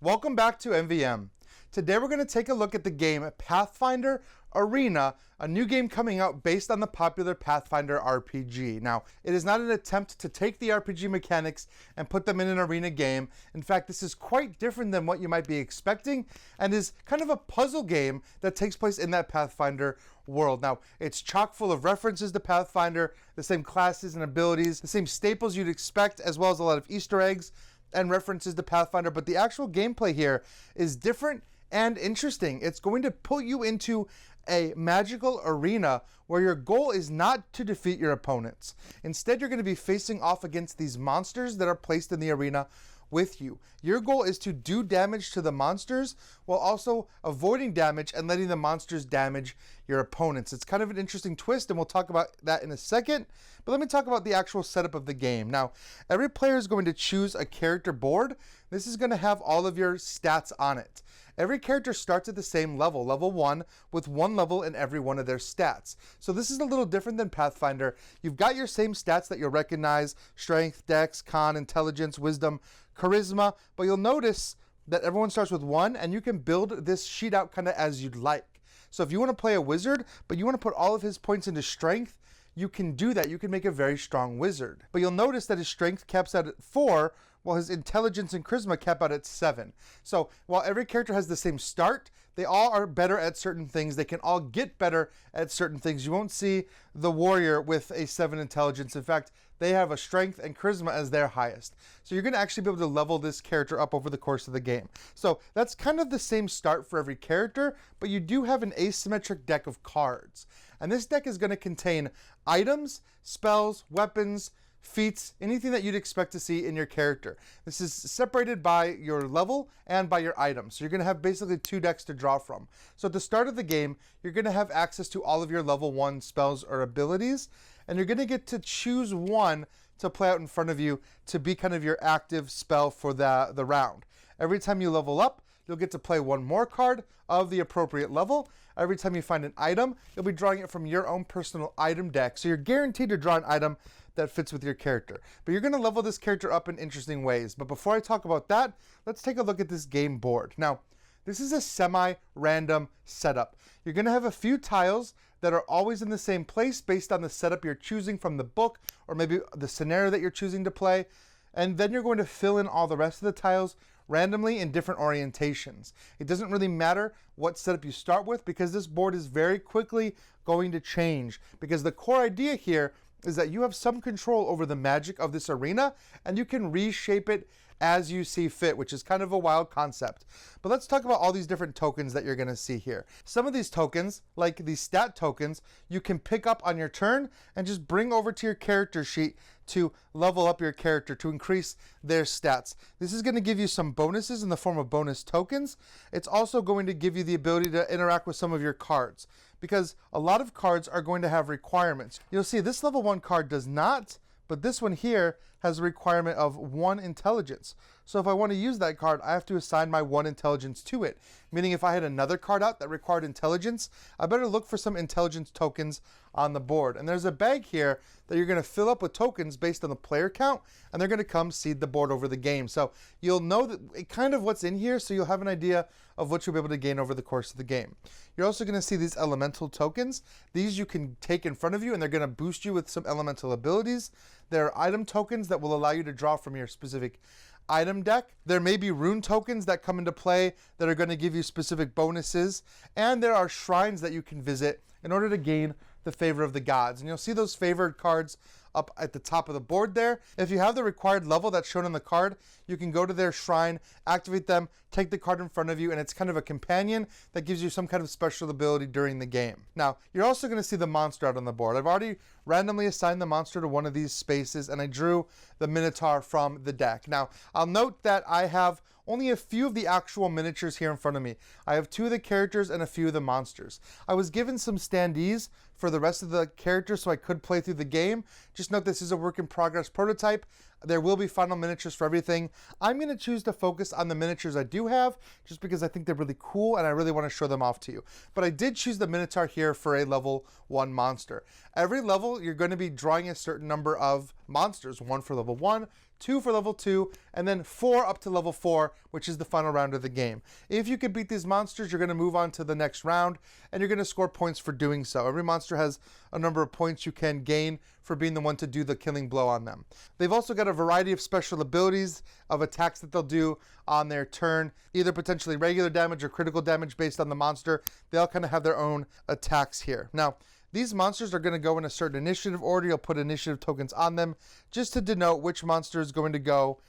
Welcome back to MVM. Today we're going to take a look at the game Pathfinder Arena, a new game coming out based on the popular Pathfinder RPG. Now, it is not an attempt to take the RPG mechanics and put them in an arena game. In fact, this is quite different than what you might be expecting and is kind of a puzzle game that takes place in that Pathfinder world. Now, it's chock full of references to Pathfinder, the same classes and abilities, the same staples you'd expect, as well as a lot of Easter eggs and references to Pathfinder, but the actual gameplay here is different and interesting. It's going to put you into a magical arena where your goal is not to defeat your opponents. Instead, you're going to be facing off against these monsters that are placed in the arena with you. Your goal is to do damage to the monsters while also avoiding damage and letting the monsters damage your opponents. It's kind of an interesting twist, and we'll talk about that in a second. But let me talk about the actual setup of the game. Now, every player is going to choose a character board. This is going to have all of your stats on it. Every character starts at the same level, level 1, with 1 level in every one of their stats. So this is a little different than Pathfinder. You've got your same stats that you'll recognize: strength, dex, con, intelligence, wisdom, charisma, but you'll notice that everyone starts with 1, and you can build this sheet out kind of as you'd like. So if you want to play a wizard, but you want to put all of his points into strength, you can do that. You can make a very strong wizard. But you'll notice that his strength caps out at 4, while his intelligence and charisma cap out at 7. So while every character has the same start, they all are better at certain things. They can all get better at certain things. You won't see the warrior with a 7 intelligence. In fact, they have a strength and charisma as their highest. So you're going to actually be able to level this character up over the course of the game. So that's kind of the same start for every character, but you do have an asymmetric deck of cards. And this deck is going to contain items, spells, weapons, feats, anything that you'd expect to see in your character. This is separated by your level and by your items. So you're going to have basically 2 decks to draw from. So at the start of the game, you're going to have access to all of your level 1 spells or abilities, and you're going to get to choose one to play out in front of you to be kind of your active spell for the round. Every time you level up, you'll get to play 1 more card of the appropriate level. Every time you find an item, you'll be drawing it from your own personal item deck. So you're guaranteed to draw an item that fits with your character. But you're going to level this character up in interesting ways. But before I talk about that, let's take a look at this game board. Now, this is a semi-random setup. You're going to have a few tiles that are always in the same place based on the setup you're choosing from the book, or maybe the scenario that you're choosing to play. And then you're going to fill in all the rest of the tiles randomly in different orientations. It doesn't really matter what setup you start with, because this board is very quickly going to change, because the core idea here is that you have some control over the magic of this arena, and you can reshape it as you see fit, which is kind of a wild concept. But let's talk about all these different tokens that you're going to see here. Some of these tokens, like these stat tokens, you can pick up on your turn and just bring over to your character sheet to level up your character, to increase their stats. This is going to give you some bonuses in the form of bonus tokens. It's also going to give you the ability to interact with some of your cards, because a lot of cards are going to have requirements. You'll see this level 1 card does not, but this one here has a requirement of 1 intelligence. So if I want to use that card, I have to assign my 1 intelligence to it. Meaning if I had another card out that required intelligence, I better look for some intelligence tokens on the board. And there's a bag here that you're going to fill up with tokens based on the player count, and they're going to come seed the board over the game. So you'll know that kind of what's in here, so you'll have an idea of what you'll be able to gain over the course of the game. You're also going to see these elemental tokens. These you can take in front of you, and they're going to boost you with some elemental abilities. There are item tokens that will allow you to draw from your specific item deck. There may be rune tokens that come into play that are going to give you specific bonuses, and there are shrines that you can visit in order to gain the favor of the gods. And you'll see those favored cards up at the top of the board there. If you have the required level that's shown on the card, you can go to their shrine, activate them, take the card in front of you, and it's kind of a companion that gives you some kind of special ability during the game. Now, you're also going to see the monster out on the board. I've already randomly assigned the monster to one of these spaces, and I drew the Minotaur from the deck. Now, I'll note that I have only a few of the actual miniatures here in front of me. I have 2 of the characters and a few of the monsters. I was given some standees for the rest of the characters so I could play through the game. Just note this is a work in progress prototype. There will be final miniatures for everything. I'm going to choose to focus on the miniatures I do have, just because I think they're really cool and I really want to show them off to you. But I did choose the Minotaur here for a level 1 monster. Every level, you're going to be drawing a certain number of monsters. 1 for level 1, 2 for level 2, and then 4 up to level 4, which is the final round of the game. If you can beat these monsters, you're going to move on to the next round, and you're going to score points for doing so. Every monster has a number of points you can gain for being the one to do the killing blow on them. They've also got a variety of special abilities of attacks that they'll do on their turn, either potentially regular damage or critical damage based on the monster. They all kind of have their own attacks here. Now, these monsters are going to go in a certain initiative order. You'll put initiative tokens on them just to denote which monster is going to go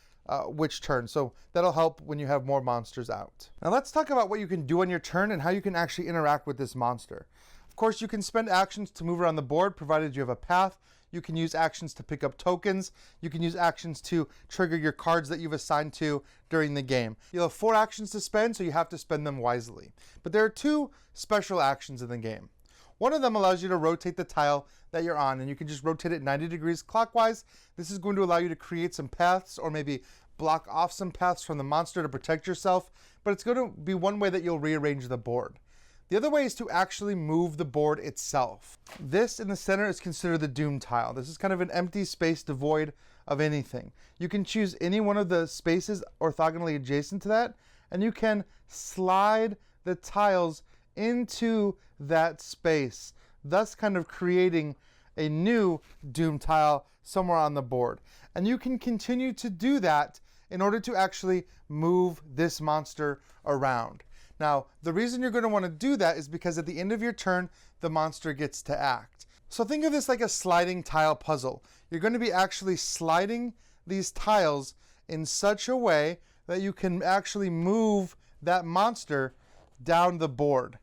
which turn. So that'll help when you have more monsters out. Now let's talk about what you can do on your turn and how you can actually interact with this monster. Of course, you can spend actions to move around the board, provided you have a path. You can use actions to pick up tokens. You can use actions to trigger your cards that you've assigned to during the game. You'll have 4 actions to spend, so you have to spend them wisely. But there are 2 special actions in the game. One of them allows you to rotate the tile that you're on, and you can just rotate it 90 degrees clockwise. This is going to allow you to create some paths or maybe block off some paths from the monster to protect yourself, but it's going to be one way that you'll rearrange the board. The other way is to actually move the board itself. This in the center is considered the doom tile. This is kind of an empty space devoid of anything. You can choose any one of the spaces orthogonally adjacent to that, and you can slide the tiles into that space, thus kind of creating a new doom tile somewhere on the board. And you can continue to do that in order to actually move this monster around. Now, the reason you're going to want to do that is because at the end of your turn, the monster gets to act. So think of this like a sliding tile puzzle. You're going to be actually sliding these tiles in such a way that you can actually move that monster down the board.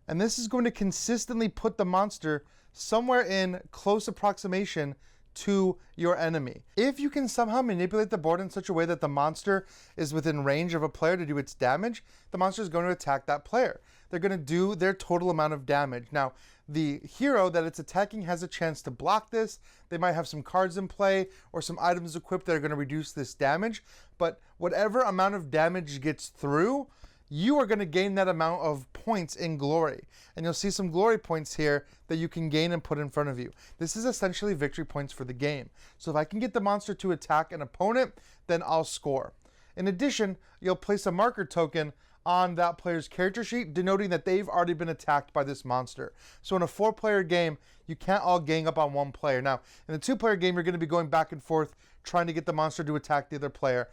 And this is going to consistently put the monster somewhere in close approximation to your enemy. If you can somehow manipulate the board in such a way that the monster is within range of a player to do its damage, the monster is going to attack that player. They're going to do their total amount of damage. Now, the hero that it's attacking has a chance to block this. They might have some cards in play or some items equipped that are going to reduce this damage. But whatever amount of damage gets through, you are going to gain that amount of points in glory. And you'll see some glory points here that you can gain and put in front of you. This is essentially victory points for the game. So if I can get the monster to attack an opponent, then I'll score. In addition, you'll place a marker token on that player's character sheet, denoting that they've already been attacked by this monster. So in a 4-player game, you can't all gang up on one player. Now, in a 2-player game, you're going to be going back and forth trying to get the monster to attack the other player.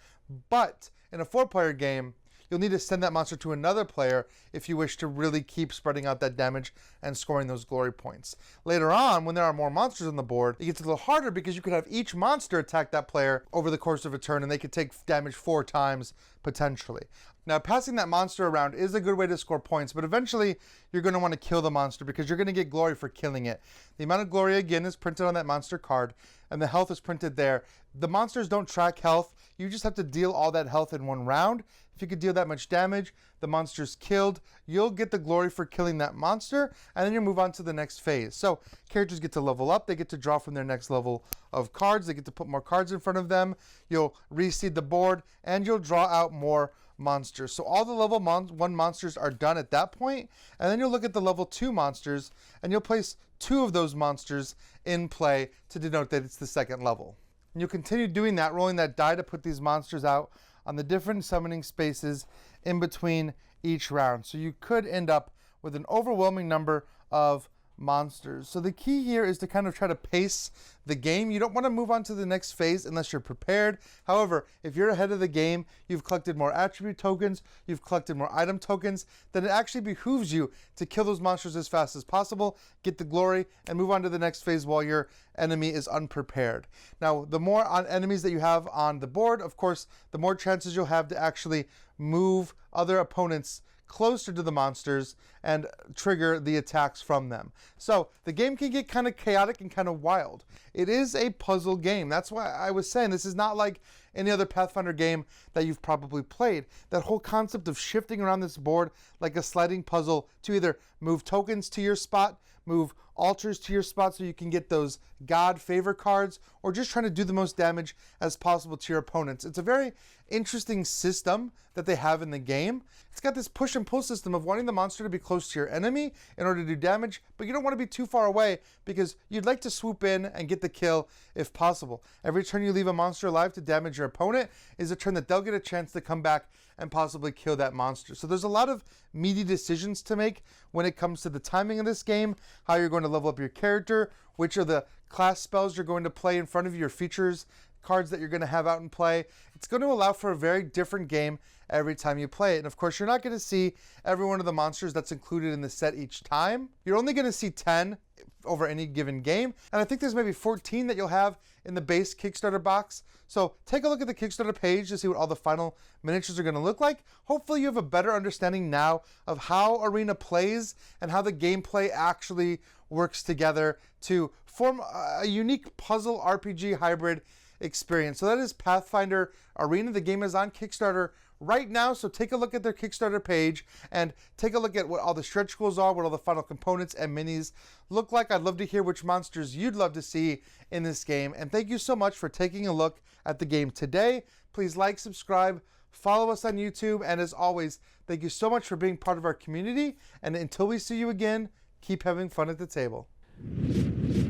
But in a 4-player game, you'll need to send that monster to another player if you wish to really keep spreading out that damage and scoring those glory points. Later on, when there are more monsters on the board, it gets a little harder because you could have each monster attack that player over the course of a turn, and they could take damage 4 times potentially. Now, passing that monster around is a good way to score points, but eventually you're going to want to kill the monster because you're going to get glory for killing it. The amount of glory, again, is printed on that monster card, and the health is printed there. The monsters don't track health. You just have to deal all that health in one round. If you could deal that much damage, the monster's killed, you'll get the glory for killing that monster, and then you move on to the next phase. So characters get to level up, they get to draw from their next level of cards, they get to put more cards in front of them, you'll reseed the board, and you'll draw out more monsters. So all the level 1 monsters are done at that point, and then you'll look at the level 2 monsters, and you'll place 2 of those monsters in play to denote that it's the second level. And you'll continue doing that, rolling that die to put these monsters out on the different summoning spaces in between each round. So you could end up with an overwhelming number of monsters. So the key here is to kind of try to pace the game. You don't want to move on to the next phase unless you're prepared. However, if you're ahead of the game, you've collected more attribute tokens, you've collected more item tokens, then it actually behooves you to kill those monsters as fast as possible, get the glory, and move on to the next phase while your enemy is unprepared. Now, the more enemies that you have on the board, of course, the more chances you'll have to actually move other opponents closer to the monsters and trigger the attacks from them. So the game can get kind of chaotic and kind of wild. It is a puzzle game. That's why I was saying this is not like any other Pathfinder game that you've probably played. That whole concept of shifting around this board like a sliding puzzle to either move tokens to your spot, move altars to your spot so you can get those God favor cards, or just trying to do the most damage as possible to your opponents. It's a very interesting system that they have in the game. It's got this push and pull system of wanting the monster to be close to your enemy in order to do damage, but you don't want to be too far away because you'd like to swoop in and get the kill if possible. Every turn you leave a monster alive to damage your opponent is a turn that they'll get a chance to come back and possibly kill that monster. So there's a lot of meaty decisions to make when it comes to the timing of this game, how you're going to level up your character, which are the class spells you're going to play in front of your features, cards that you're going to have out in play. It's going to allow for a very different game every time you play it. And of course, you're not going to see every one of the monsters that's included in the set each time. You're only going to see 10 over any given game. And I think there's maybe 14 that you'll have in the base Kickstarter box. So take a look at the Kickstarter page to see what all the final miniatures are going to look like. Hopefully you have a better understanding now of how Arena plays and how the gameplay actually works together to form a unique puzzle RPG hybrid experience. So that is Pathfinder Arena. The game is on Kickstarter right now, so take a look at their Kickstarter page and take a look at what all the stretch goals are, what all the final components and minis look like. I'd love to hear which monsters you'd love to see in this game, and thank you so much for taking a look at the game today. Please like, subscribe, follow us on YouTube, and as always, thank you so much for being part of our community, and until we see you again, keep having fun at the table.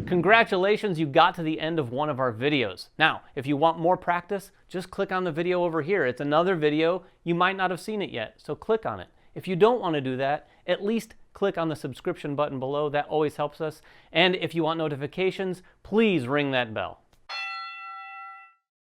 Congratulations, you got to the end of one of our videos. Now, if you want more practice, just click on the video over here. It's another video. You might not have seen it yet, so click on it. If you don't want to do that, at least click on the subscription button below. That always helps us. And if you want notifications, please ring that bell.